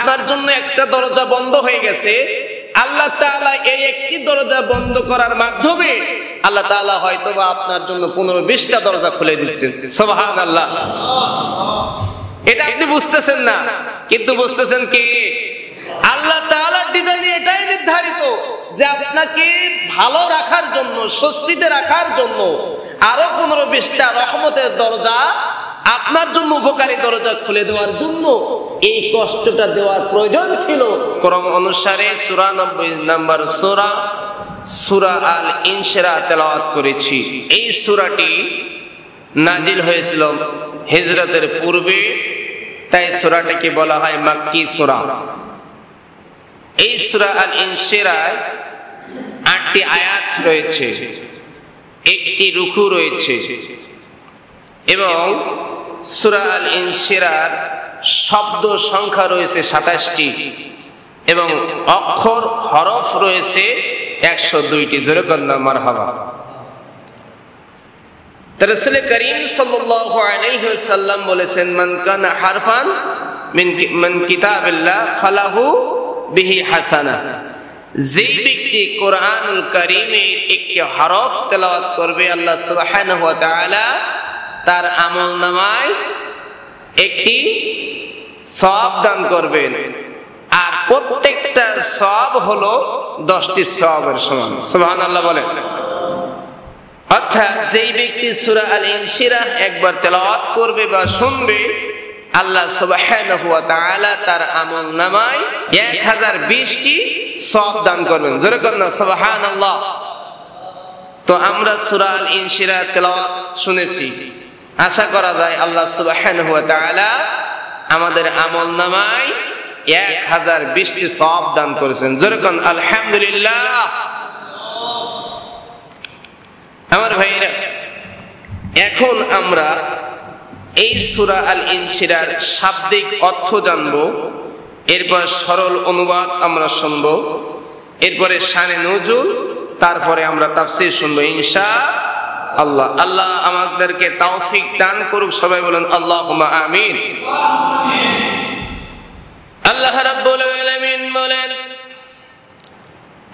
আপনার জন্য একটা দরজা বন্ধ হয়ে গেছে, আল্লাহ তাআলা এই একটি দরজা বন্ধ করার মাধ্যমে আল্লাহ তাআলা হয়তোবা আপনার জন্য 15-20টা দরজা খুলে দিচ্ছেন। সুবহানাল্লাহ। এটা আপনি বুঝতেছেন না, কিন্তু বুঝতেছেন কি? আল্লাহ তাআলার ডিজাইনে এটাই নির্ধারিত যে আপনাকে ভালো রাখার জন্য, স্বস্তিতে রাখার জন্য আরো 15-20টা রহমতের দরজা, আপনার জন্য উপকারী দরজা খুলে দেওয়ার জন্য এই কষ্টটা দেওয়ার প্রয়োজন ছিল। ক্রম অনুসারে 94 নম্বর সূরা আল ইনশিরাহ তেলাওয়াত করেছি। এই সূরাটি নাজিল হয়েছিল হিজরতের পূর্বে, তাই সূরাটিকে বলা হয় মাক্কি সূরা। এই সূরা আল ইনশিরাহ 8টি আয়াত রয়েছে, 1টি রুকু রয়েছে এবং সূরা আল ইনশিরাহ শব্দ সংখ্যা রয়েছে 27টি এবং অক্ষর হরফ রয়েছে 102টি। জোরে বলুন মারহাবা। রাসূল করিম সাল্লাল্লাহু আলাইহি ওয়াসাল্লাম বলেছেন, মান কানা হারফান মিন কিতাবিল্লাহ ফালাহু বিহি হাসানাহ। যে ব্যক্তি কোরআনুল কারীমের একটি হরফ তেলাওয়াত করবে, আল্লাহ সুবহানাহু ওয়া তাআলা তার আমলনামায় একটি সওয়াব দান করবেন, আর প্রত্যেকটা সওয়াব হলো 10টি সওয়াবের সমান। সুবহানাল্লাহ বলেন। অর্থাৎ যেই ব্যক্তি সূরা আল ইনশিরাহ একবার তেলাওয়াত করবে বা শুনবে, আল্লাহ সুবহানাহু ওয়া তাআলা তার আমলনামায় 1020টি সওয়াব দান করবেন। জোরে বলুন সুবহানাল্লাহ। তো আমরা সূরা আল ইনশিরাহ তেলাওয়াত শুনেছি, আশা করা যায় আল্লাহ সুবহানাহু ওয়া তাআলা আমাদের আমলনামায় 1020টি সওয়াব দান করেছেন। জোরে বলুন আলহামদুলিল্লাহ। আমার ভাইরা, এখন আমরা এই সূরা আল ইনশিরাহর শাব্দিক অর্থ জানবো, এরপর সরল অনুবাদ আমরা শুনবো, এরপরে শানে নুজুল, তারপরে আমরা তাফসীর শুনবো ইনশাআল্লাহ। আল্লাহ আমাদেরকে তৌফিক দান করুক। সবাই বলেন আল্লাহুম্মা আমিন। আল্লাহ রাব্বুল আলামিন বলেন,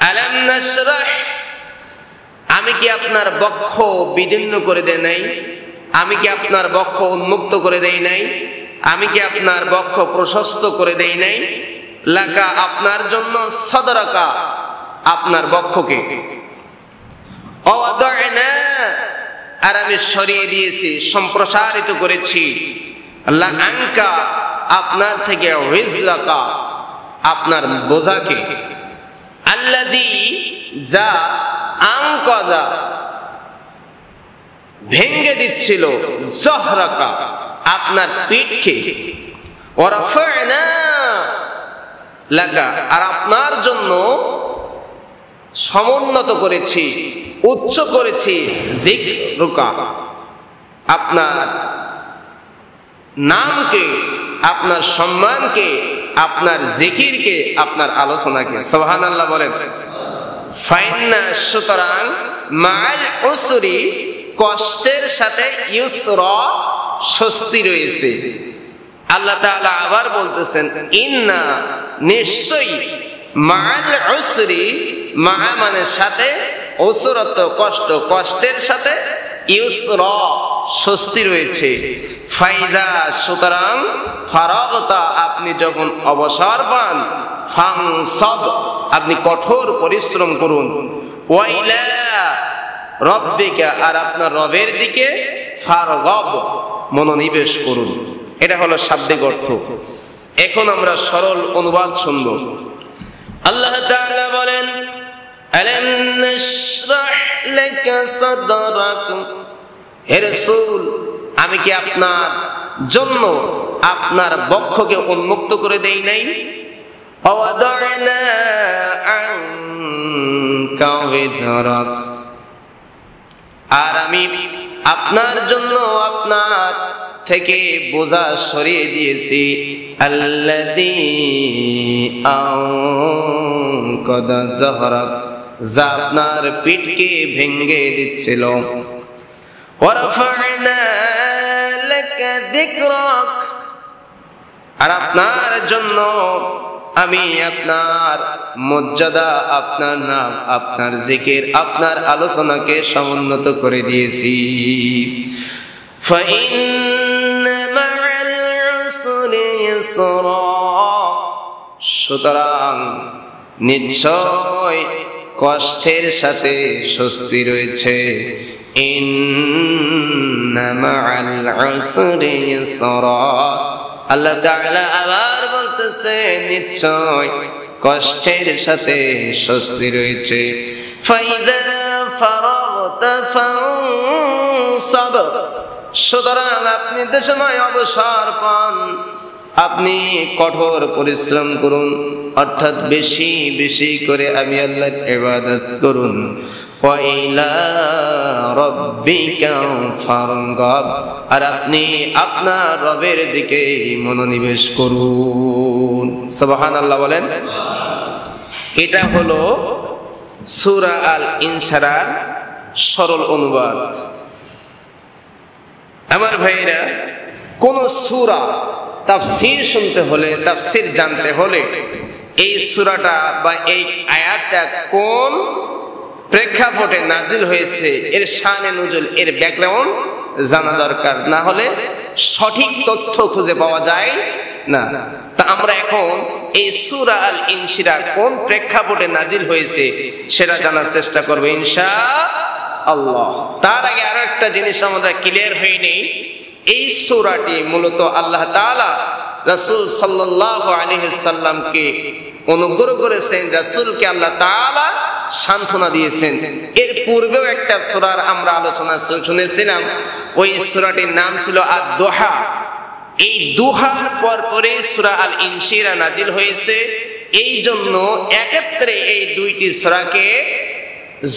আলাম নাশরাহ, আমি কি আপনার বক্ষ বিদীর্ণ করে দেই নাই? আমি কি আপনার বক্ষ উন্মুক্ত করে দেই নাই? আমি কি আপনার বক্ষ প্রশস্ত করে দেই নাই? লাকা, আপনার জন্য, সদরাকা, আপনার বক্ষকে, ওয়াদা'না, আর আমি সরিয়ে দিয়েছি, সম্প্রসারিত করেছি, লাআনকা, আপনার থেকে, ওয়িজরাকা, আপনার বোঝাকে, আল্লাযী, যা, আনকাযা, ভেঙ্গে দিচ্ছিল, জহরাকা, আপনার পিঠকে, ওয়া রাফা'না লাকা, আর আপনার জন্য সমুন্নত করেছি, উচ্চ করেছি, যিকরুকা, আপনার নামকে, আপনার সম্মানকে, আপনার জিকিরকে, আপনার আলোচনাকে। সুবহানাল্লাহ বলেন। ফাইন্না, সুতরাং, মাআল উসরি, কষ্টের সাথে, ইউসরা, স্বস্তি রয়েছে। আল্লাহ তাআলা আবার বলতেছেন, ইন্না, নিশ্চয়ই, মাআল উসরি, মা মানে সাথে, উসরত কষ্ট, কষ্টের সাথে, ইউসরা, স্বস্তি রয়েছে। ফাইদা, সুতরাং, ফারাগতা, আপনি যখন অবসর পান, ফানসাব, আপনি কঠোর পরিশ্রম করুন, ওয়াইলা রব্বিকা, আর আপনার রবের দিকে, ফারগব, মনোনিবেশ করুন। এটা হলো শাব্দিক অর্থ। এখন আমরা সরল অনুবাদ শুনব। আল্লাহ তাআলা বলেন, আলাম নাশরাহ লাকা সাদরাক, হে রাসূল, আমি কি আপনার জন্য আপনার বক্ষকে উন্মুক্ত করে দেই নাই? ওয়াদা'না আনকা ওয়িজরাক, আর আমি আপনার জন্য আপনার থেকে বোঝা সরিয়ে দিয়েছি, আল্লাযী আনকাযা যহরাক, যা আপনার পিঠকে ভেঙে দিচ্ছিল, ওয়া রাফা'না লাকা যিকরাক, আর আপনার জন্য আমি আপনার মর্যাদা, আপনার নাম, আপনার জিকির, আপনার আলোচনাকে সমুন্নত করে দিয়েছি। সুতরাং নিশ্চয় কষ্টের সাথে স্বস্তি রয়েছে। ইন্না মা'আল উসরি ইসরা, আল্লাহ তাআলা আবার বলতেছে নিশ্চয় কষ্টের সাথে স্বস্তি রয়েছে। ফাইদা ফারাগতা ফানসাব, সুতরাং আপনি যে সময় অবসর পান আপনি কঠোর পরিশ্রম করুন, অর্থাৎ বেশি বেশি করে আমি আল্লাহর ইবাদত করুন। ওয়া ইলা রাব্বিকা ফারগাব, আর আপনি আপনার রবের দিকে মনোনিবেশ করুন। সুবহানাল্লাহ বলেন। এটা হলো সূরা আল ইনশিরার সরল অনুবাদ। আমার ভাইরা, কোন সূরা তাফসীর শুনতে হলে, তাফসীর জানতে হলে এই সূরাটা বা এই আয়াতটা কোন প্রেক্ষাপটে নাজিল হয়েছে, এর শানে নুজুল, এর ব্যাকগ্রাউন্ড জানা দরকার, না হলে সঠিক তথ্য খুঁজে পাওয়া যায় না। তা আমরা এখন এই সূরা আল ইনশিরার কোন প্রেক্ষাপটে নাজিল হয়েছে সেটা জানার চেষ্টা করব ইনশাআল্লাহ। তার আগে আরো একটা জিনিস আমাদের ক্লিয়ার হয়নি, এই সূরাটি মূলত আল্লাহ তাআলা রাসূল সাল্লাল্লাহু আলাইহি সাল্লামকে অনুগ্রহ করেছেন, রাসূলকে আল্লাহ তাআলা সান্ত্বনা দিয়েছেন। এর পূর্বেও একটা সূরার আমরা আলোচনা শুনেছিলাম, ওই সূরাটির নাম ছিল আদ-দুহা। এই দুহার পরে সূরা আল ইনশিরা নাজিল হয়েছে। এই জন্য একত্রে এই দুইটি সূরাকে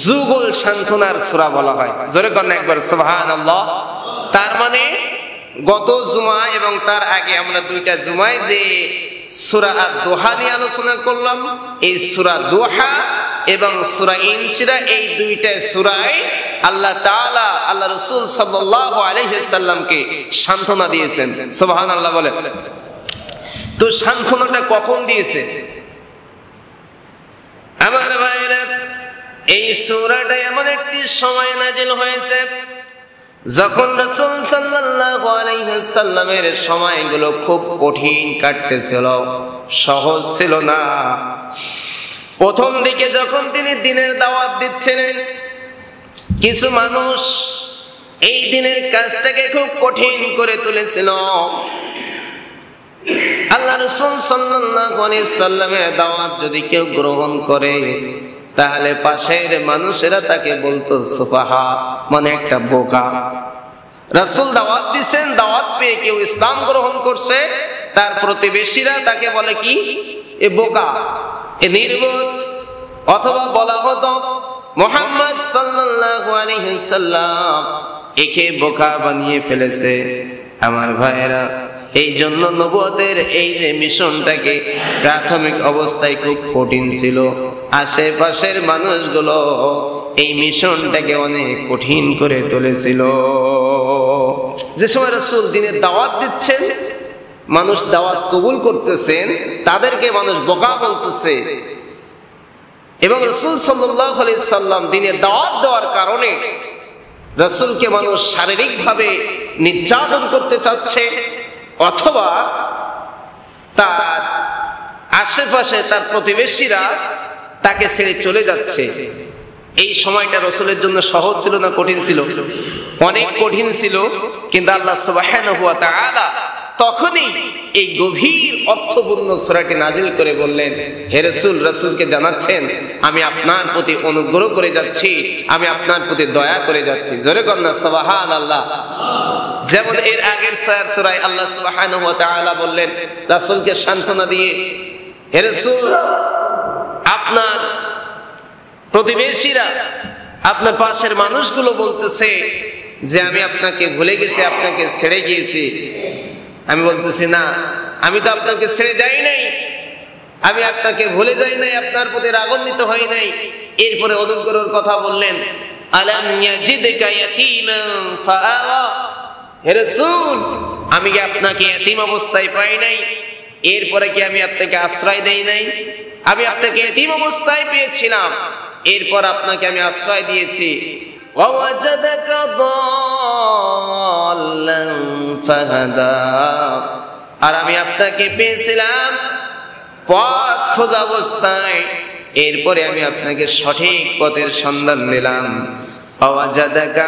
যুগল সান্ত্বনার সূরা বলা হয়। জোরে করেন একবার সুবহানাল্লাহ। তার মানে গত জুমা এবং তার আগে আমরা দুইটা জুমায় যে সূরা আদ-দুহা নিয়ে আলোচনা করলাম, এই সূরা দুহা এবং সূরা ইনশিরা, এই দুইটা সূরায় আল্লাহ তাআলা আল্লাহ রাসূল সাল্লাল্লাহু আলাইহি সাল্লামকে সান্ত্বনা দিয়েছেন। সুবহানাল্লাহ বলেন। তো সান্ত্বনাটা কখন দিয়েছে? আমার ভাইরা, এই সূরাটা এমন একটি সময় নাজিল হয়েছে যখন রাসূল সাল্লাল্লাহু আলাইহি সাল্লামের সময়গুলো খুব কঠিন কাটতেছিল, সহজ ছিল না। প্রথম দিকে যখন তিনি দ্বীনের দাওয়াত দিচ্ছিলেন, কিছু মানুষ এই দ্বীনের কাজটাকে খুব কঠিন করে তুলেছিল। আল্লাহ রাসূল সাল্লাল্লাহু আলাইহি সাল্লামের দাওয়াত যদি কেউ গ্রহণ করে তাহলে পাশের মানুষেরা তাকে বলতো সুফাহা, মানে একটা বোকা। রাসূল দাওয়াত দিচ্ছেন, দাওয়াত পেয়ে কেউ ইসলাম গ্রহণ করছে, তার প্রতিবেশীরা তাকে বলে কি, এ বোকা, এ নির্বোধ। অথবা বলা হতো মুহাম্মদ সাল্লাল্লাহু আলাইহি সাল্লাম একে বোকা বানিয়ে ফেলেছে। আমার ভাইয়েরা, এই জন্য নবুয়তের এই যে মিশনটাকে প্রাথমিক অবস্থায় খুব কঠিন ছিল। আশেপাশের মানুষগুলো এই মিশনটাকে অনেক কঠিন করে তুলেছিল। যে সময় রাসূল দ্বীনের দাওয়াত দিচ্ছেন, মানুষ দাওয়াত কবুল করতেছেন, তাদেরকে মানুষ বোকা বলতেছে। এবং রাসূল সাল্লাল্লাহু আলাইহি সাল্লাম দ্বীনের দাওয়াত দেওয়ার কারণে রাসূলকে মানুষ শারীরিকভাবে নির্যাতন করতে চাচ্ছে, অথবা তার আশেপাশে তার প্রতিবেশীরা তাকে ছেড়ে চলে যাচ্ছে। এই সময়টা রাসূলের জন্য সহজ ছিল না কঠিন ছিল? অনেক কঠিন ছিল। কিন্তু আল্লাহ সুবহানাহু ওয়া তাআলা তখনই এই গভীর অর্থপূর্ণ সূরাটি নাজিল করে বললেন, হে রাসূল, রাসূলকে জানাচ্ছেন আমি আপনার প্রতি অনুগ্রহ করে যাচ্ছি, আমি আপনার প্রতি দয়া করে যাচ্ছি। জোরে বলেন না সুবহানাল্লাহ। যেমন এর আগের সূরায় আল্লাহ সুবহানাহু ওয়া তাআলা বললেন রাসূলকে সান্ত্বনা দিয়ে, হে রাসূল, আপনার প্রতিবেশীরা, আপনার পাশের মানুষগুলো বলতেছে যে আমি আপনাকে ভুলে গেছি, আপনাকে ছেড়ে গিয়েছি। আমি বলতেছি না, আমি তো আপনাকে ছেড়ে যাই নাই, আমি আপনাকে ভুলে যাই নাই, আপনার প্রতি রাগান্বিত হই নাই। এরপরে অনুগ্রহের কথা বললেন, আলাম ইয়াজিদকা ইয়াতীমান ফাআওয়া, হে রাসূল, আমি কি আপনাকে এতিম অবস্থায় পাই নাই? এরপরে কি আমি আপনাকে আশ্রয় দেই নাই? আমি আপনাকে এতিম অবস্থায় পেয়েছিলাম, এরপর আপনাকে আমি আশ্রয় দিয়েছি। ওয়াওয়াজাদাকা দাল্লান ফাহাদা, আর আমি আপনাকে পেয়েছিলাম পথ খোঁজা অবস্থায়, এরপরে আমি আপনাকে সঠিক পথের সন্ধান দিলাম। ওয়াজাদাকা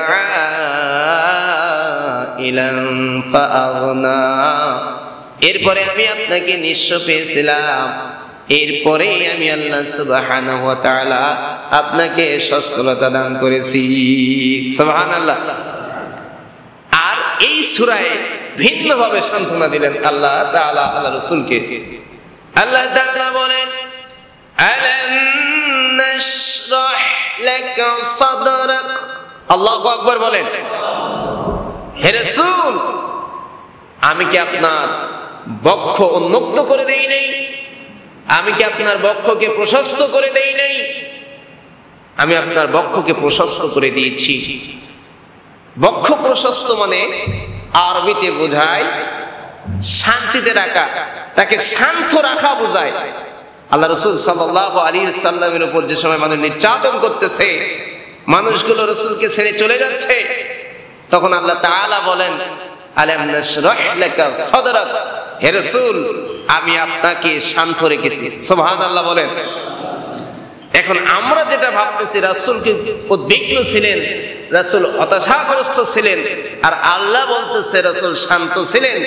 আইলান ফাআগনা, এরপরে আমি আপনাকে নিঃস্ব পেয়েছিলাম, এরপরে আমি আল্লাহ সুবহানাহু ওয়া তাআলা আপনাকে সচ্ছলতা দান করেছি। সুবহানাল্লাহ। আর এই সূরায় ভিন্নভাবে সান্ত্বনা দিলেন আল্লাহ তাআলা আল্লাহ রাসূলকে। আল্লাহ তাআলা বলেন, আলাম নাশরাহ লাকা সাদরাক। আল্লাহু আকবার বলেন। হে রাসূল, আমি কি আপনার বক্ষ উন্মুক্ত করে দেই নাই? আমি কি আপনার বক্ষকে প্রশস্ত করে দেই নাই? আমি আপনার বক্ষকে প্রশস্ত করে দিয়েছি। বক্ষ প্রশস্ত মানে আরবিতে বোঝায় শান্তিতে রাখা, তাকে শান্ত রাখা বোঝায়। আল্লাহ রাসূল সাল্লাল্লাহু আলাইহি ওয়াসাল্লামের উপর যে সময় মানুষ নির্যাতন করতেছে, মানুষগুলো রাসূলকে ছেড়ে চলে যাচ্ছে, তখন আল্লাহ তাআলা বলেন, আলাম নাশরাহ লাকা সাদরাক, হে রাসূল আমি আপনাকে শান্ত রেখেছি। সুবহানাল্লাহ বলেন। এখন আমরা যেটা ভাবতেছি রাসূল কি উদ্বিগ্ন ছিলেন, রাসূল হতাশাগ্রস্ত ছিলেন, আর আল্লাহ বলতেছে রাসূল শান্ত ছিলেন,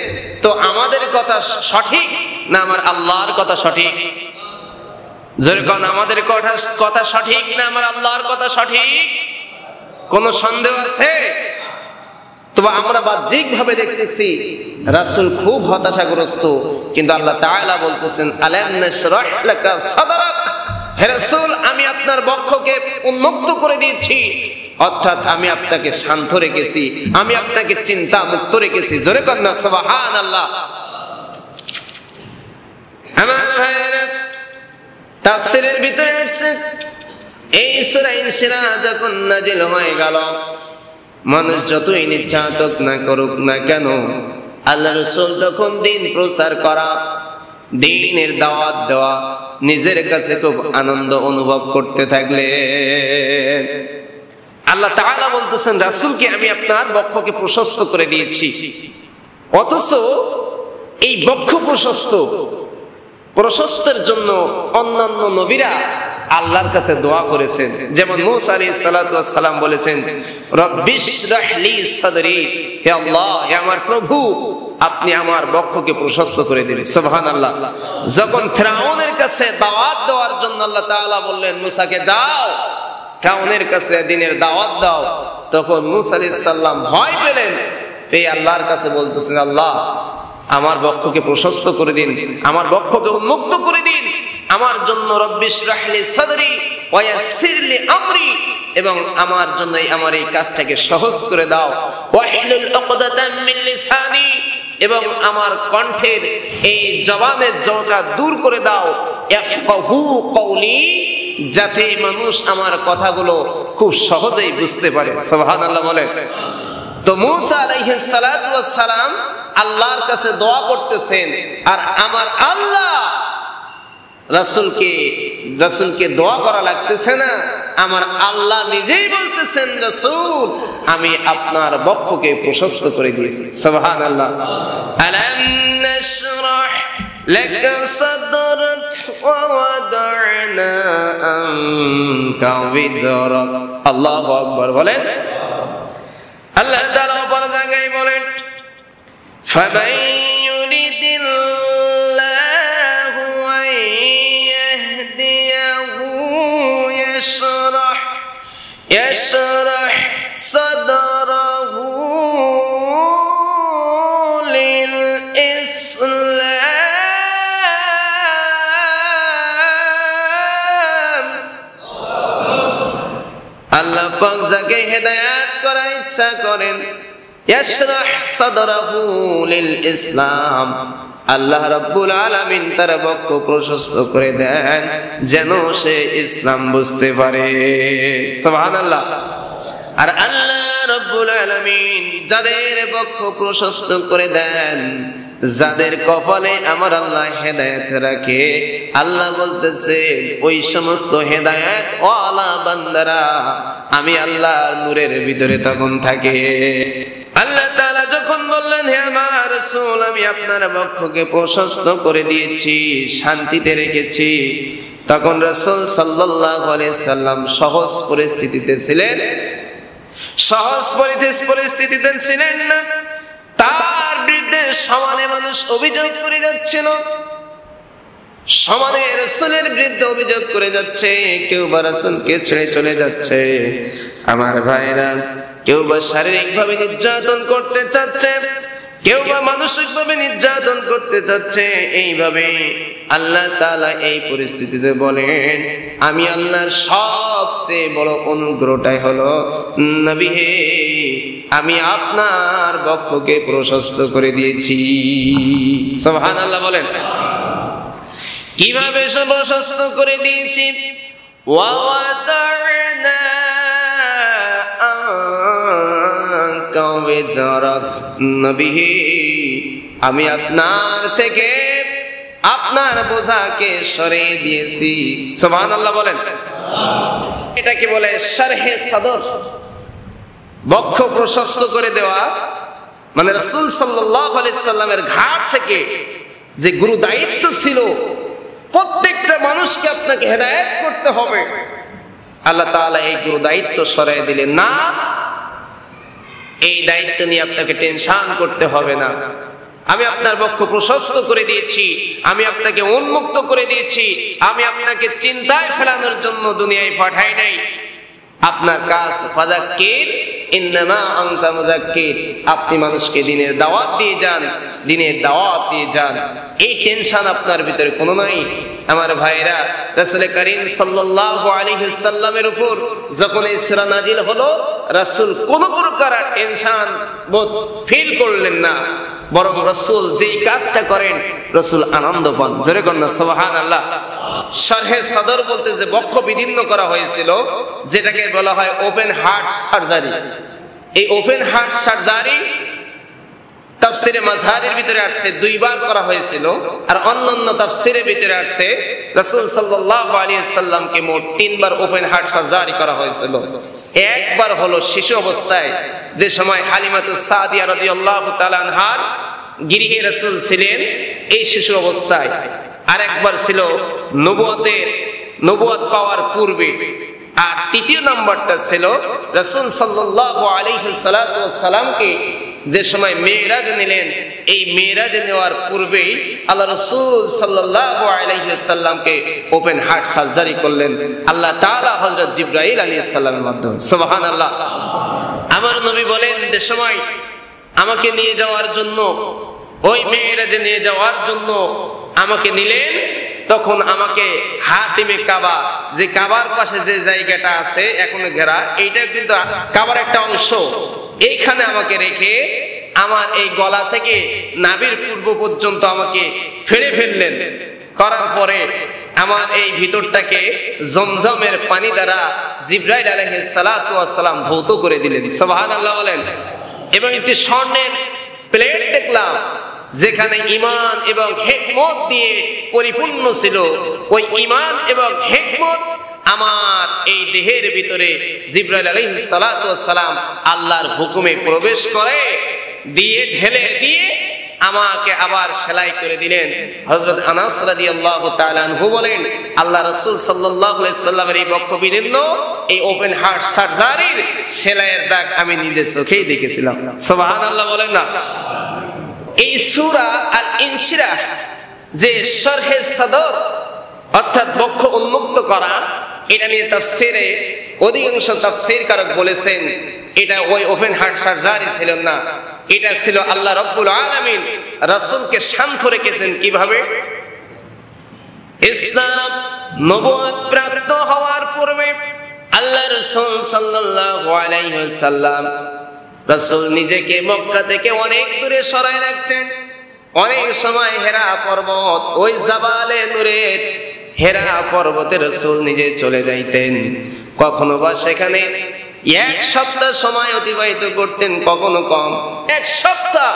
তো আমাদের কথা সঠিক না আমার আল্লাহর কথা সঠিক? যেরকম আমাদের কথা সঠিক না আমার আল্লাহর কথা সঠিক? কোনো সন্দেহ আছে? তবে আমরা বাহ্যিক ভাবে দেখতেছি রাসূল খুব হতাশাগ্রস্ত, কিন্তু আল্লাহ তাআলা বলতেছেন, আলাম নাশরাহ লাকা সাদরাক, হে রাসূল আমি আপনার বক্ষকে উন্মুক্ত করে দিয়েছি, অর্থাৎ আমি আপনাকে শান্ত রেখেছি, আমি আপনাকে চিন্তা মুক্ত রেখেছি। জোরে কর না সুবহানাল্লাহ। আমার ভাইরা, তাফসীরের ভিতরে আছে এই সূরা ইনশিরাহ যখন নাযিল হয়ে গেল, মানুষ যতই নির্যাতক না করুক না কেন, আল্লাহ রাসূল তখন দিন প্রচার করা, দ্বীনের দাওয়াত দেওয়া নিজের কাছে খুব আনন্দ অনুভব করতে থাকলেন। আল্লাহ তাআলা বলতেছেন রাসূলকে আমি আপনার বক্ষকে প্রশস্ত করে দিয়েছি, অথচ এই বক্ষ প্রশস্তের জন্য অন্যান্য নবীরা আল্লাহর কাছে দোয়া করেছেন। যেমন মূসা আলাইহিস সালাতু ওয়াস সালাম বলেছেন, রব্বিশরাহ লি সাদরি, হে আল্লাহ, হে আমার প্রভু, আপনি আমার বক্ষকে প্রশস্ত করে দিন। সুবহানাল্লাহ। যখন ফিরআউনের কাছে দাওয়াত দেওয়ার জন্য আল্লাহ তাআলা বললেন মূসাকে যাও ফিরআউনের কাছে দ্বীনের দাওয়াত দাও, তখন মূসা আলাইহিস সালাম ভয় পেলেন, পেয়ে আল্লাহর কাছে বলতেছেন, আল্লাহ আমার বক্ষকে প্রশস্ত করে দিন, আমার বক্ষকে উন্মুক্ত করে দিন, আমার জন্য রব্বিশরাহ লি সাদরি ওয়া ইয়াসসির লি আমরি, এবং আমার জন্য আমার এই কাজটাকে সহজ করে দাও, ওয়াহলুল উকদাতাম মিন লিসানি, এবং আমার কণ্ঠের এই জবানের জড়তা দূর করে দাও, ইয়াফকাহু কওলি, যাতে মানুষ আমার কথাগুলো খুব সহজেই বুঝতে পারে। সুবহানাল্লাহ বলেন। তো মূসা আলাইহিস সালাতু ওয়াস সালাম আল্লাহর কাছে দোয়া করতেছেন, আর আমার আল্লাহ রাসূলকে দোয়া করা লাগতেছে না, আমার আল্লাহ নিজেই বলতেছেন, রাসূল আমি আপনার বক্ষকে প্রশস্ত করে দিয়েছি। সুবহানাল্লাহ। আলাম নাশরাহ লাকা সাদরাক ওয়া ওয়াদা'না আনকা বিযরাক। আল্লাহু আকবার বলেন। আল্লাহ তাআলা বলেন জায়গায় বলেন, ফামান ইউরিদিল্লাহু আন ইয়াহদিয়াহু ইয়াশরাহ সাদরাহু লিল ইসলাম। আল্লাহ পাক যাকে হেদায়েত করার ইচ্ছা করেন, ইয়াশরাহ সাদরাহু লিল ইসলাম, আল্লাহ রাব্বুল আলামিন তার বক্ষ প্রশস্ত করে দেন যেন সে ইসলাম বুঝতে পারে। সুবহানাল্লাহ। আর আল্লাহ রাব্বুল আলামিন যাদের বক্ষ প্রশস্ত করে দেন যাদের কপালে আমার আল্লাহ হেদায়েত রাখে, আল্লাহ বলতেছে ওই সমস্ত হেদায়েত ওয়ালা বান্দারা আমি আল্লাহর নূরের ভিতরে তখন থাকে। আল্লাহ তাআলা যখন বললেন হে আমার রাসূল আমি আপনার বক্ষকে প্রশস্ত করে দিয়েছি, শান্তিতে রেখেছি, তখন রাসূল সাল্লাল্লাহু আলাইহি সাল্লাম সহজ পরিস্থিতিতে ছিলেন, সহজ পরিস্থিতিতে ছিলেন না। তার বিরুদ্ধে সমানে মানুষ অভিযোগ করে যাচ্ছিল, সমানে রাসূলের বিরুদ্ধে অভিযোগ করে যাচ্ছে, কেউ বা রাসূলকে ছেড়ে চলে যাচ্ছে। আমার ভাইরা, কেউ বা শারীরিক ভাবে নির্যাতন করতে চাচ্ছে, কেউ বা মানসিক ভাবে নির্যাতন করতে চাচ্ছে। এইভাবে আল্লাহ তাআলা এই পরিস্থিতিতে বলেন আমি আল্লাহর সবচেয়ে বড় অনুগ্রহটাই হলো নবী হে আমি আপনার বক্ষকে প্রশস্ত করে দিয়েছি। সুবহানাল্লাহ বলেন। কিভাবে প্রশস্ত করে দিয়েছি? ওয়া ওয়াদা'না আনকা বিযরাক, নবী হে আমি আপনার থেকে আপনার বোঝাকে সরিয়ে দিয়েছি। সুবহানাল্লাহ বলেন। এটাকে বলে শারহে সাদর, বক্ষ প্রশস্ত করে দেওয়া। মানে রাসূল সাল্লাল্লাহু আলাইহি সাল্লামের ঘাট থেকে যে গুরু দায়িত্ব ছিল প্রত্যেকটা মানুষকে আপনাকে হেদায়েত করতে হবে, আল্লাহ তাআলা এই গুরু দায়িত্ব সরিয়ে দিলেন না। এই দায়িত্ব নিয়ে আপনাকে টেনশন করতে হবে না, আমি আপনার বক্ষ প্রশস্ত করে দিয়েছি, আমি আপনাকে উন্মুক্ত করে দিয়েছি, আমি আপনাকে চিন্তায় ফেলানোর জন্য দুনিয়ায় পাঠাই নাই। আপনার কাজ ফাযাক্কির ইন্নামা আনতা মুযাক্কির, আপনি মানুষকে দ্বীনের দাওয়াত দিয়ে যান, দ্বীনের দাওয়াত দিয়ে যান। এই টেনশন আপনার ভিতরে কোনো নাই। আমার ভাইরা, রাসূল করিম সাল্লাল্লাহু আলাইহি সাল্লামের উপর যখন এই সূরা নাজিল হলো, রাসূল কোন প্রকার টেনশন বোধ ফিল করলেন না, বরং রাসূল যেই কাজটা করেন রাসূল আনন্দ পান। জোরে কোন সুবহানাল্লাহ। শারহে সাদর বলতে যে বক্ষ বিদীর্ণ করা হয়েছিল, যেটাকে বলা হয় ওপেন হার্ট সার্জারি, এই ওপেন হার্ট সার্জারি তাফসিরে মাযহারের ভিতরে আসছে 2 বার করা হয়েছিল, আর অন্যান্য তাফসিরের ভিতরে আসছে রাসূল সাল্লাল্লাহু আলাইহি সাল্লামকে মোট 3 বার ওপেন হার্ট সার্জারি করা হয়েছিল। একবার হলো শিশু অবস্থায়, যে সময় হালিমাতুস সাদিয়া রাদিয়াল্লাহু তাআলা আনহার গৃহে রাসূল ছিলেন, এই শিশু অবস্থায়। আরেকবার ছিল নবুয়ত পাওয়ার পূর্বে। আর তৃতীয় নাম্বারটা ছিল রাসূল সাল্লাল্লাহু আলাইহি সাল্লামকে যে সময় মেরাজ নিলেন, এই মেরাজ নেওয়ার পূর্বেই আল্লাহ রাসূল সাল্লাল্লাহু আলাইহি সাল্লামকে ওপেন হার্ট সার্জারি করলেন আল্লাহ তাআলা হযরত জিবরাইল আলাইহিস সালামের মাধ্যমে। সুবহানাল্লাহ। আমার নবী বলেন যে সময় আমাকে নিয়ে যাওয়ার জন্য, ওই মেরাজে নিয়ে যাওয়ার জন্য আমাকে নিলেন, তখন আমাকে হাতিমে কাবা, যে কাবার পাশে যে জায়গাটা আছে এখনো ঘেরা, এইটা কিন্তু কাবার একটা অংশ, এইখানে আমাকে রেখে আমার এই গলা থেকে নাভির পূর্ব পর্যন্ত আমাকে ফেড়ে ফেললেন। করার পরে আমার এই ভিতরটাকে জমজমের পানি দ্বারা জিবরাইল আলাইহিস সালাতু ওয়াস সালাম ধৌত করে দিলেন। সুবহানাল্লাহ বলেন। এবং একটি স্বর্ণের প্লেট দেখলাম, যেখানে ঈমান এবং হিকমত দিয়ে পরিপূর্ণ ছিল। ওই ঈমান এবং হিকমত আমার এই দেহের ভিতরে জিবরাইল আলাইহিস সালাতু ওয়াস সালাম আল্লাহর হুকুমে প্রবেশ করে দিয়ে ঢেলে দিয়ে আমাকে আবার সেলাই করে দিলেন। হযরত আনাস রাদিয়াল্লাহু তাআলা আনহু বলেন, আল্লাহ রাসূল সাল্লাল্লাহু আলাইহি সাল্লামের এই বক্ষ বিদীর্ণ, এই ওপেন হার্ট সার্জারির সেলাইয়ের দাগ আমি নিজে চোখেই দেখেছিলাম। সুবহানাল্লাহ বলেন না। এই সূরা আল ইনশিরাহ যে শারহে সাদর অর্থাৎ বক্ষ উন্মুক্ত করা, এটা নিয়ে তাফসীরে অধিকাংশ তাফসীরকারক বলেছেন এটা ওই ওপেন হার্ট সার্জারি ছিল না, এটা ছিল আল্লাহ রাব্বুল আলামিন রাসূলকে শান্ত রেখেছেন। কিভাবে? ইসলাম নবুয়ত প্রাপ্ত হওয়ার পূর্বে আল্লাহ রাসূল সাল্লাল্লাহু আলাইহি ওয়াসাল্লাম রাসূল নিজেকে মক্কা থেকে অনেক দূরে সরায় রাখতেন। অনেক সময় হেরা পর্বত, ওই জাবালে নূরের হেরা পর্বতে রাসূল নিজে চলে যাইতেন। কখনো বা সেখানে 1 সপ্তাহ সময় অতিবাহিত করতেন, কখনো কম 1 সপ্তাহ।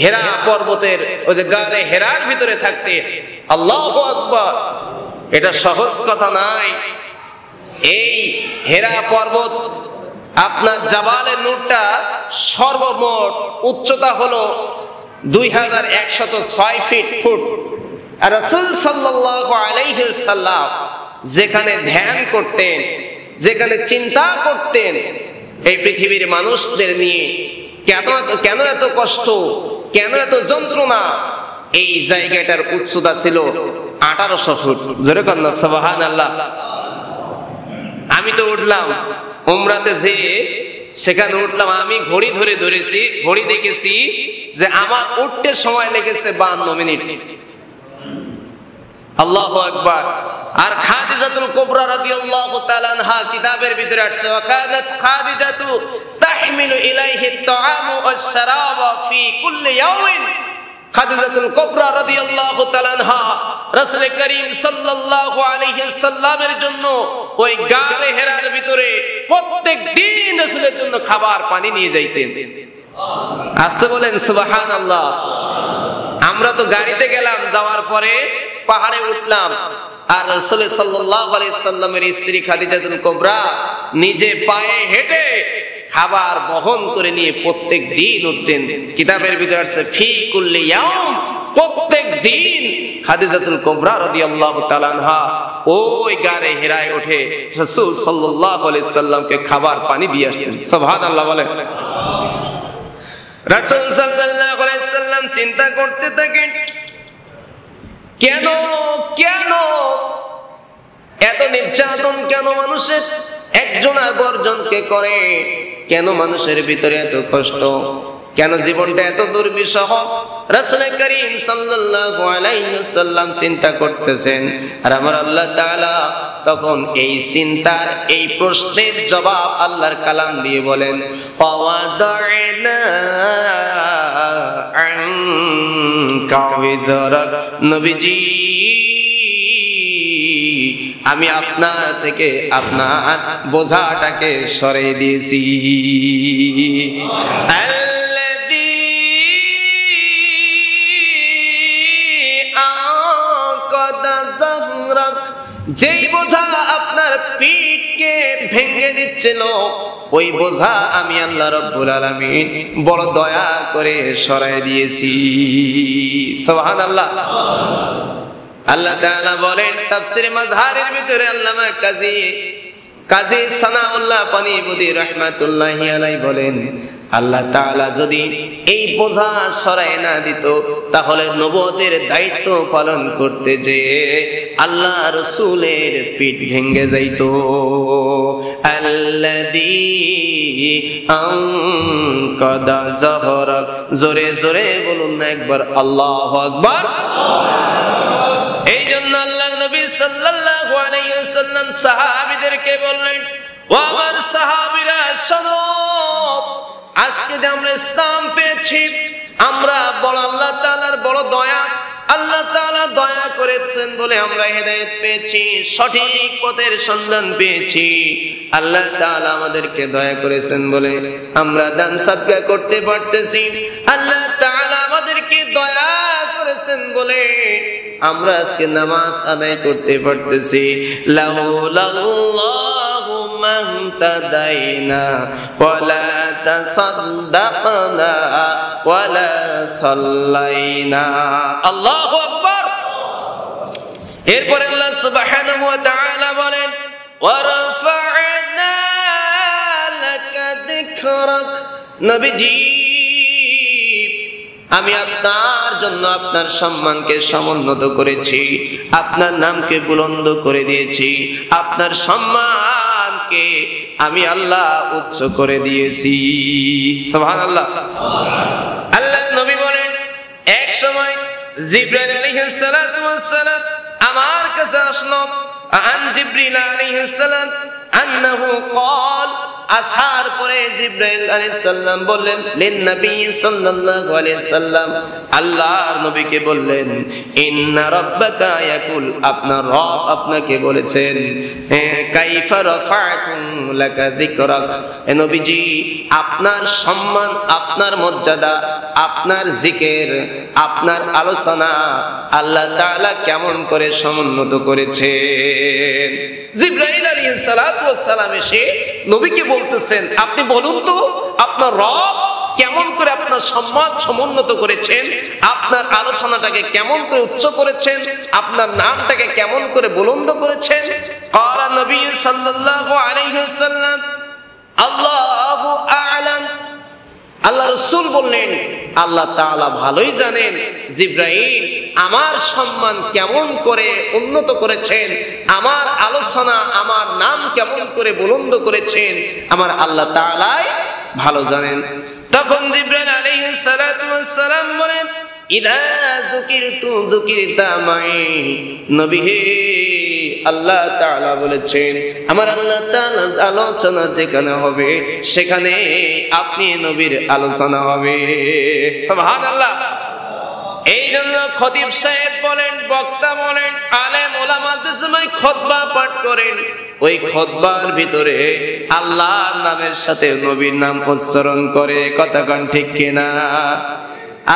হেরা পর্বতের ওই যে গারে হেরার ভিতরে থাকতে। আল্লাহু আকবার, এটা সহজ কথা নাই। এই হেরা পর্বত আপনার জাবালে নূরটা সর্বমোট উচ্চতা হলো 2106 ফুট। আর রাসূল সাল্লাল্লাহু আলাইহি ওয়াসাল্লাম যেখানে ধ্যান করতেন, যেখানে চিন্তা করতেন এই পৃথিবীর মানুষদের নিয়ে কেন এত কষ্ট, কেন এত যন্ত্রণা, এই জায়গাটার উচ্চতা ছিল 1800 ফুট। জোরে কন্যা সুবহানাল্লাহ। আমি তো উঠলাম উমরাতে যেয়ে, সেখানে উঠলাম, আমি ঘড়ি ধরেছি, ঘড়ি দেখেছি যে আমার উঠতে সময় লেগেছে 52 মিনিট। আল্লাহু আকবার। আর খাদিজাতুল কুবরা রাদিয়াল্লাহু তাআলা আনহা কিতাবের ভিতরে আসছে, ওয়াকানাত খাদিজাতু তাহমিলু ইলাইহি আত-তাআমু ওয়াশ-শারাবা ফি কুল্লি ইয়াওমিন। খাদিজাতুল কুবরা রাদিয়াল্লাহু তাআলা আনহা রাসূল করিম সাল্লাল্লাহু আলাইহি ওয়াসাল্লামের জন্য ওই গারে হেরার ভিতরে প্রত্যেক দিন রাসূলের জন্য খাবার পানি নিয়ে যাইতেন। আস্তে বলেন সুবহানাল্লাহ। আমরা তো গাড়িতে গেলাম, যাওয়ার পরে পাহাড়ে উঠলাম, আর রাসূল সাল্লাল্লাহু আলাইহি সাল্লামের স্ত্রী খাদিজাতুল কুবরা নিজে পায়ে হেঁটে খাবার বহন করে নিয়ে প্রত্যেক দিন উঠতেন। কিতাবের ভিতরে আছে ফি কুল্লি ইয়াউম, প্রত্যেক দিন খাদিজাতুল কুবরা রাদিয়াল্লাহু তাআলা আনহা ওই গারে হেরায় উঠে রাসূল সাল্লাল্লাহু আলাইহি সাল্লামকে খাবার পানি দিয়ে আসতেন। সুবহানাল্লাহ বলেন। রাসূল সাল্লাল্লাহু আলাইহি সাল্লাম চিন্তা করতে থাকেন, কেন এত নির্যাতন, কেন মানুষের একজন আর বর্জনকে করে, কেন মানুষের ভিতরে এত কষ্ট, কেন জীবনটা এত দুর্বিষহ। রাসূল করিম সাল্লাল্লাহু আলাইহি ওয়াসাল্লাম চিন্তা করতেছেন, আর আমার আল্লাহ তাআলা তখন এই চিন্তার, এই প্রশ্নের জবাব আল্লাহর কালাম দিয়ে বলেন, ওয়াদা'না আনকা বিযরাক। নবীজি, আমি আপনার থেকে আপনার বোঝাটাকে সরিয়ে দিয়েছি। যেই বোঝা আপনার পিঠকে ভেঙে দিচ্ছিল, ওই বোঝা আমি আল্লাহ রাব্বুল আলামিন বড় দয়া করে সরাই দিয়েছি। সুবহানাল্লাহ। আল্লাহ তাআলা বলেন তাফসীরে মাজহারের ভিতরে আল্লামা কাজী সানাউল্লাহ পানিপতি রাহমাতুল্লাহি আলাইহি বলেন, আল্লাহ তাআলা যদি এই বোঝা সরায় না দিত, তাহলে নবুয়তের দায়িত্ব পালন করতে যে আল্লাহ রাসূলের পিঠ ভেঙে যাইত। আল্লাযী আনকাদা যাহরাক। জোরে জোরে বলুন না একবার আল্লাহু আকবার। এই জন্য আল্লাহর নবী সাল্লাল্লাহু আলাইহি ওয়াসাল্লাম সাহাবীদেরকে বললেন, ও আমার সাহাবীরা শোনো, আজকে যে আমরা ইসলাম পেয়েছি, আমরা বড় আল্লাহ তাআলার বড় দয়া। আল্লাহ তাআলা দয়া করেছেন বলে আমরা হেদায়েত পেয়েছি, সঠিক পথের সন্ধান পেয়েছি। আল্লাহ তাআলা আমাদেরকে দয়া করেছেন বলে আমরা দান সাদকা করতে পারতেছি। আল্লাহ তাআলা আমাদেরকে দয়া করেছেন বলে আমরা আজকে নামাজ আদায় করতে পারতেছি। লাউলাল্লাহু মাহতাদাইনা ওয়ালা তাসাদদাকনা ওয়ালা সাল্লাইনা। আল্লাহু আকবার। এরপরে আল্লাহ সুবহানাহু ওয়া তাআলা বলেন, ওয়া রাফা'না লাকা যিকরাক। নবীজি, আমি আপনার জন্য আপনার সম্মানকে সমুন্নত করেছি, আপনার নামকে বুলন্দ করে দিয়েছি, আপনার সম্মানকে আমি আল্লাহ উচ্চ করে দিয়েছি। সুবহানাল্লাহ। আল্লাহ নবী বলেন, এক সময় জিবরাইল আলাইহিস সালাতু ওয়াস সালাম আমার কাছে আসলো। আন জিবরিল আলাইহিস সালাম আন্নাহু ক্বাল আসার পরে জিবরাইল আলাইহিস সালাম বললেন লিন নবী সাল্লাল্লাহু আলাইহি সাল্লাম, আল্লাহর নবীকে বললেন ইন্না রাব্বাকা ইয়াকুল, আপনার রব আপনাকে বলেছেন কাইফা রাফা'তু লাকা যিকরাক, হে নবীজি আপনার সম্মান, আপনার মর্যাদা, আপনার জিকির, আপনার আলোচনা আল্লাহ তাআলা কেমন করে সমুন্নত করেছেন। জিবরাইল আলাইহিস সালাতু ওয়াস সালাম এসে নবীকে বলতেছেন আপনি বলুন তো আপনার রব কেমন করে আপনার সম্মান সমুন্নত করেছেন, আপনার আলোচনাটাকে কেমন করে উচ্চ করেছেন, আপনার নামটাকে কেমন করে বুলন্দ করেছেন। ক্বালা নবী সাল্লাল্লাহু আলাইহি ওয়াসাল্লাম আল্লাহু আ'লাম, আল্লাহ রাসূল বললেন আল্লাহ তাআলা ভালোই জানেন জিবরাইল আমার সম্মান কেমন করে উন্নত করেছেন, আমার আলোচনা আমার নাম কেমন করে বুলন্দ করেছেন, আমার আল্লাহ তাআলাই ভালো জানেন। তখন জিবরাইল আলাইহিস সালাতু ওয়াস সালাম বলেন ইদা যুকিরতু যুকিরতা মাই, নবী হে আল্লাহ তাআলা বলেছেন আমার আল্লাহ তাআলা আলোচনা যেখানে হবে সেখানে আপনি নবীর আলোচনা হবে। সুবহানাল্লাহ। এই জন্য খতিব সাহেব বলেন, বক্তা বলেন, আলেম ওলামাদের সময় খুতবা পাঠ করেন, ওই খুতবার ভিতরে আল্লাহর নামের সাথে নবীর নাম উচ্চারণ করে। কথা কোন ঠিক কিনা?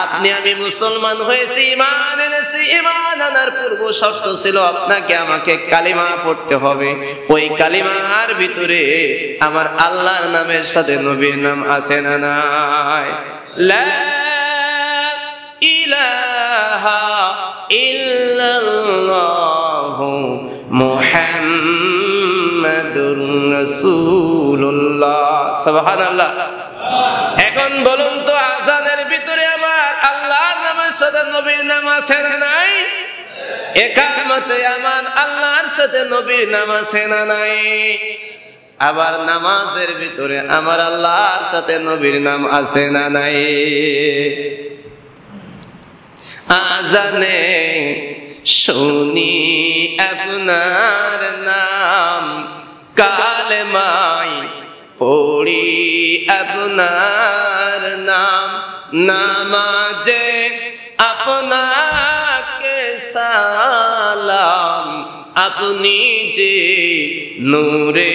আপনি আমি মুসলমান হয়েছি, ঈমান এনেছি, ঈমান আনার পূর্ব শর্ত ছিল আপনাকে আমাকে কালিমা পড়তে হবে। ওই কালিমার ভিতরে আমার আল্লাহর নামের সাথে নবীর নাম আছে না নাই? লা ইলাহা ইল্লাল্লাহু মুহাম্মাদুর রাসূলুল্লাহ। সুবহানাল্লাহ। এখন বলুন তো আযানের ভিতরে আমার আল্লাহর নামের সাথে নবীর নাম আছে না নাই? ইকামতে আমার আল্লাহর সাথে নবীর নাম আছে না নাই? আবার নামাজের ভিতরে আমার আল্লাহর সাথে নবীর নাম আছে না নাই? আযানে শুনি আপনার নাম, কালেমায় পড়ি আপনার নাম, নামাজে আপনাকে সালাম, আপনি যে নূরে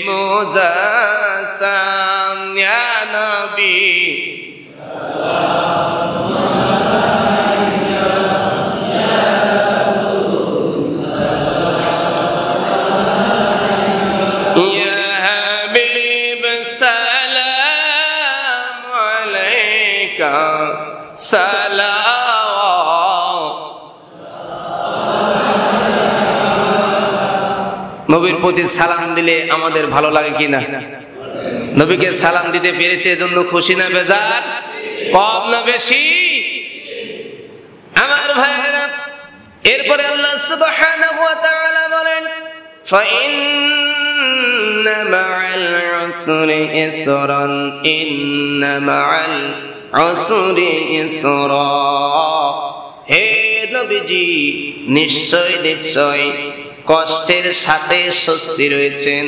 মুজাসসাম ইয়া নবী। নবীর প্রতি সালাম দিলে আমাদের ভালো লাগে কিনা? নবীকে সালাম দিতে পেরেছে এজন্য খুশি না বেজার? কম না বেশি? আমার ভাইরা, এরপরে আল্লাহ সুবহানাহু ওয়া তাআলা বলেন ফাইন্না মা'আল উসরি ইসরান, ইন্না মা'আল উসরি ইসরা। হে নবীজি নিশ্চয় নিশ্চয় কষ্টের সাথে স্বস্তি রয়েছেন।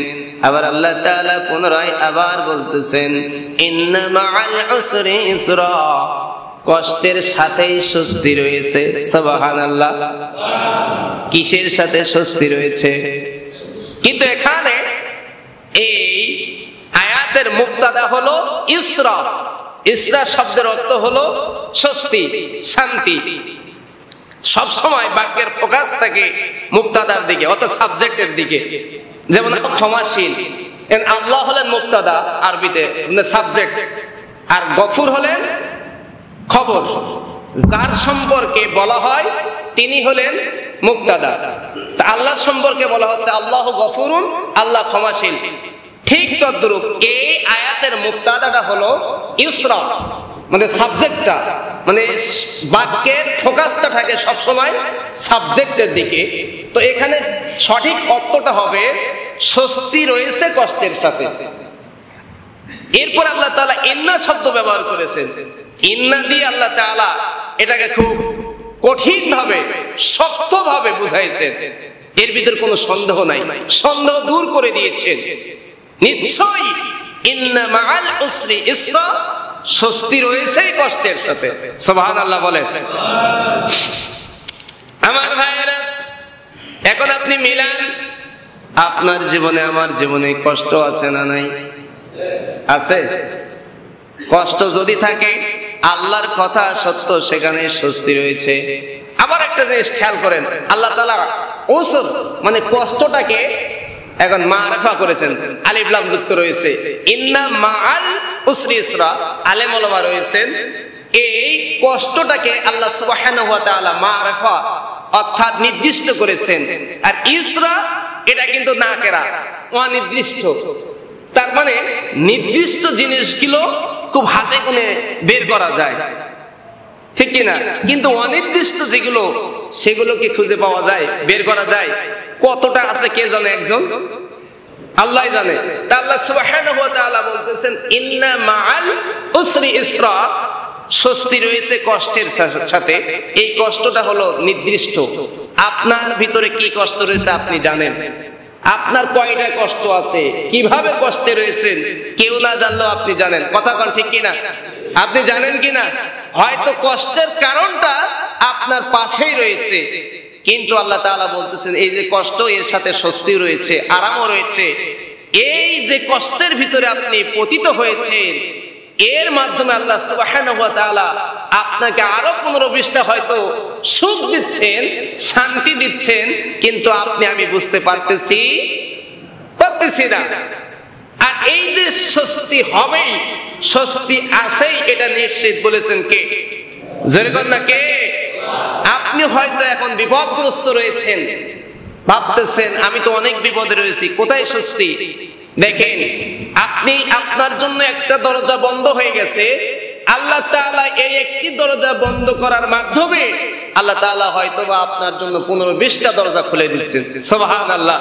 আবার আল্লাহ তাআলা পুনরায় আবার বলতেছেন ইন্না মা'আল উসরি ইসরা, কষ্টের সাথেই স্বস্তি রয়েছে। সুবহানাল্লাহ। কিসের সাথে স্বস্তি রয়েছে? কিন্তু এখানে এই আয়াতের মুক্তাদা হলো ইসরা। ইসরা শব্দের অর্থ হলো স্বস্তি, শান্তি। সব সময় বাক্যের ফোকাস থাকে মুক্তাদার দিকে, অর্থাৎ সাবজেক্টের দিকে। যেমন ক্ষমাশীল, আল্লাহ হলেন মুক্তাদা আরবিতে সাবজেক্ট, আর গফুর হলেন খবর। যার সম্পর্কে বলা হয় তিনি হলেন মুক্তাদা। তা আল্লাহ সম্পর্কে বলা হচ্ছে আল্লাহ গফুরুন, আল্লাহ ক্ষমাশীল। ঠিক তদ্রূপ এই আয়াতের মুক্তাদাটা হলো ইসরা, মানে সাবজেক্টটা, মানে বাক্যের ফোকাসটা থাকে সবসময় সাবজেক্টের দিকে। তো এখানে সঠিক অর্থটা হবে স্বস্তি রয়েছে কষ্টের সাথে। এরপর আল্লাহ তাআলা ইন্না শব্দ ব্যবহার করেছেন। ইন্না দিয়ে আল্লাহ তাআলা এটাকে খুব কঠিন ভাবে, শক্ত ভাবে বুঝাইছেন। এর ভিতর কোনো সন্দেহ নাই, সন্দেহ দূর করে দিয়েছেন। নিশ্চয়ই ইন্না মাআল উসরি ইসরা, স্বস্তি রয়েছে কষ্টের সাথে। সুবহানাল্লাহ বলেন। আমার ভাইয়েরা, এখন আপনি মিলান, আপনার জীবনে আমার জীবনে কষ্ট আছে না নাই? আছে। কষ্ট যদি থাকে, আল্লাহর কথা সত্য, সেখানে স্বস্তি রয়েছে। আবার একটা জিনিস খেয়াল করেন, আল্লাহ তাআলা উসর মানে কষ্টটাকে এখন মারফা করেছেন, আলিফ লাম যুক্ত রয়েছে। ইন্না মাআল উসরি ইসরা, আলেম ওলামা রয়েছেন এই কষ্টটাকে আল্লাহ সুবহানাহু ওয়া তাআলা মারফা অর্থাৎ নির্দিষ্ট করেছেন। আর ইসরা এটা কিন্তু নাকেরা, অনির্দিষ্ট। তার মানে নির্দিষ্ট জিনিসগুলো খুব হাতে গুনে বের করা যায়, ঠিক কিনা? কিন্তু অনির্দিষ্ট যেগুলো, সেগুলো কি খুঁজে পাওয়া যায়, বের করা যায়? কতটা আছে কে জানে? একজন আল্লাহ জানে। তা আল্লাহ সুবহানাহু ওয়া তাআলা বলতেছেন ইন্না মাআল উসরি ইসরা, স্বস্তি রয়েছে কষ্টের সাথে। এই কষ্টটা হলো নির্দিষ্ট। আপনার ভিতরে কি কষ্ট রয়েছে আপনি জানেন। আপনার কয়টা কষ্ট আছে, কিভাবে কষ্টে রয়েছেন, কেউ না জানলেও আপনি জানেন। কথা কোন ঠিক কিনা? আপনি জানেন কিনা? হয়তো কষ্টের কারণটা আপনার পাশেই রয়েছে, কিন্তু আল্লাহ তাআলা বলতেছেন এই যে কষ্ট, এর সাথে স্বস্তি রয়েছে, আরামও রয়েছে। এই যে কষ্টের ভিতরে আপনি পতিত হয়েছেন, এর মাধ্যমে আল্লাহ সুবহানাহু ওয়া তাআলা আপনাকে আরো 15-20টা হয়তো সুখ দিচ্ছেন, শান্তি দিচ্ছেন, কিন্তু আমি বুঝতে পারতেছি না। আর এই যে স্বস্তি হবেই, স্বস্তি আছেই, এটা নিশ্চিত বলেছেন কে? যেরকম না কে? আপনি হয়তো এখন বিপদগ্রস্ত রয়েছেন, ভাবতেছেন আমি তো অনেক বিপদে রয়েছি, কোথায় স্বস্তি? দেখেন, আপনি আপনার জন্য একটা দরজা বন্ধ হয়ে গেছে, আল্লাহ তাআলা এই একটি দরজা বন্ধ করার মাধ্যমে আল্লাহ তাআলা হয়তোবা আপনার জন্য 15-20টা দরজা খুলে দিচ্ছেন। সুবহানাল্লাহ।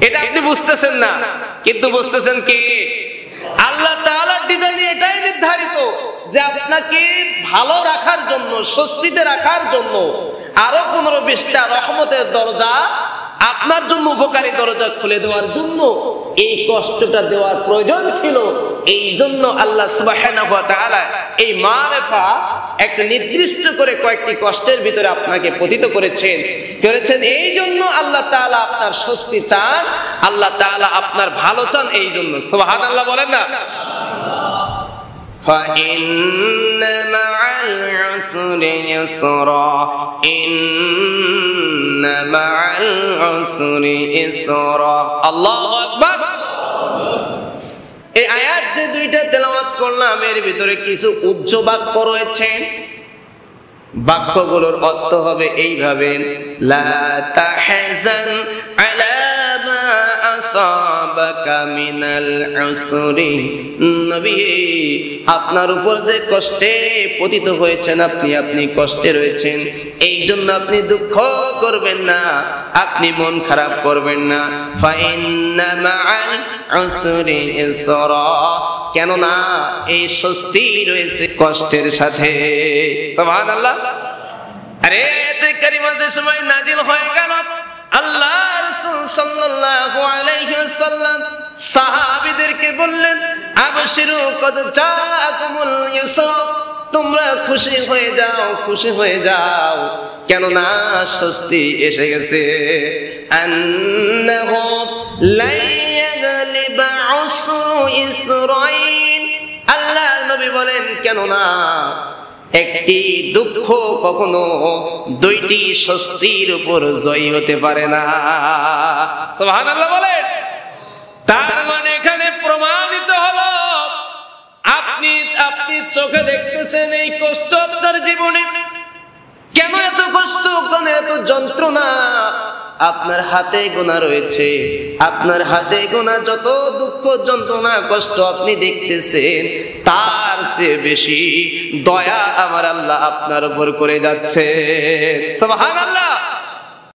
এটা আপনি বুঝতেছেন না, কিন্তু বুঝতেছেন কে? আল্লাহ তাআলার ডিজাইনে এটাই নির্ধারিত যে আপনাকে ভালো রাখার জন্য, স্বস্তিতে রাখার জন্য আরো 15-20টা রহমতের দরজা, আপনার জন্য উপকারী দরজা খুলে দেওয়ার জন্য এই কষ্টটা দেওয়ার প্রয়োজন ছিল। এই জন্য আল্লাহ সুবহানাহু ওয়া তাআলা এই মারফা একটা নির্দিষ্ট করে কয়েকটি কষ্টের ভিতরে আপনাকে পতিত করেছেন। এই জন্য আল্লাহ তাআলা আপনার স্বস্তি চান, আল্লাহ তাআলা আপনার ভালো চান। এই জন্য সুবহানাল্লাহ বলেন না? فَإِنَّ مَعَ الْعُسْرِ يُسْرًا إِنَّ مَعَ الْعُسْرِ يُسْرًا। আল্লাহু আকবার। এই আয়াত যে দুইটা তেলাওয়াত করলাম, এর ভিতরে কিছু উচ্চ বাক্য রয়েছে। বাক্যগুলোর অর্থ হবে এইভাবে: লা তাহজান আলা মা আসাবাকা মিনাল উসরি। নবী, আপনার উপর যে কষ্টে পতিত হয়েছেন, আপনি কষ্টে রয়েছেন, এই জন্য আপনি দুঃখ করবেন না, আপনি মন খারাপ করবেন না। ফাইন্না মাআল উসরি ইসরা, কেননা এই স্বস্তি রয়েছে কষ্টের সাথে। সুবহানাল্লাহ। আরে আয়াতে কারিমাতে সময় নাজিল হয়ে গেল, আল্লাহ রাসূল সাল্লাল্লাহু আলাইহি ওয়াসাল্লাম সাহাবীদেরকে বললেন, আবশিরু কদ জাআকুমুল ইউসর, তোমরা খুশি হয়ে যাও, খুশি হয়ে যাও, কেননা স্বস্তি এসে গেছে। আন্নাহু লা ইয়াগলিবা উসরু ইসরাইন, আল্লাহর নবী বলেন, কেননা একটি দুঃখ কখনো দুইটি স্বস্তির উপর জয়ী হতে পারে না। সুবহানাল্লাহ বলেন। তার মানে এখানে প্রমাণিত হলো, আপনি চোখে দেখতেছেন এই কষ্ট আপনার জীবনে, কেন এত কষ্ট, কেন এত যন্ত্রণা, আপনার হাতে গোনা রয়েছে। আপনার হাতে গোনা যত দুঃখ, যন্ত্রণা, কষ্ট আপনি দেখতেছেন, তার চেয়ে বেশি দয়া আমার আল্লাহ আপনার উপর করে যাচ্ছে। সুবহানাল্লাহ।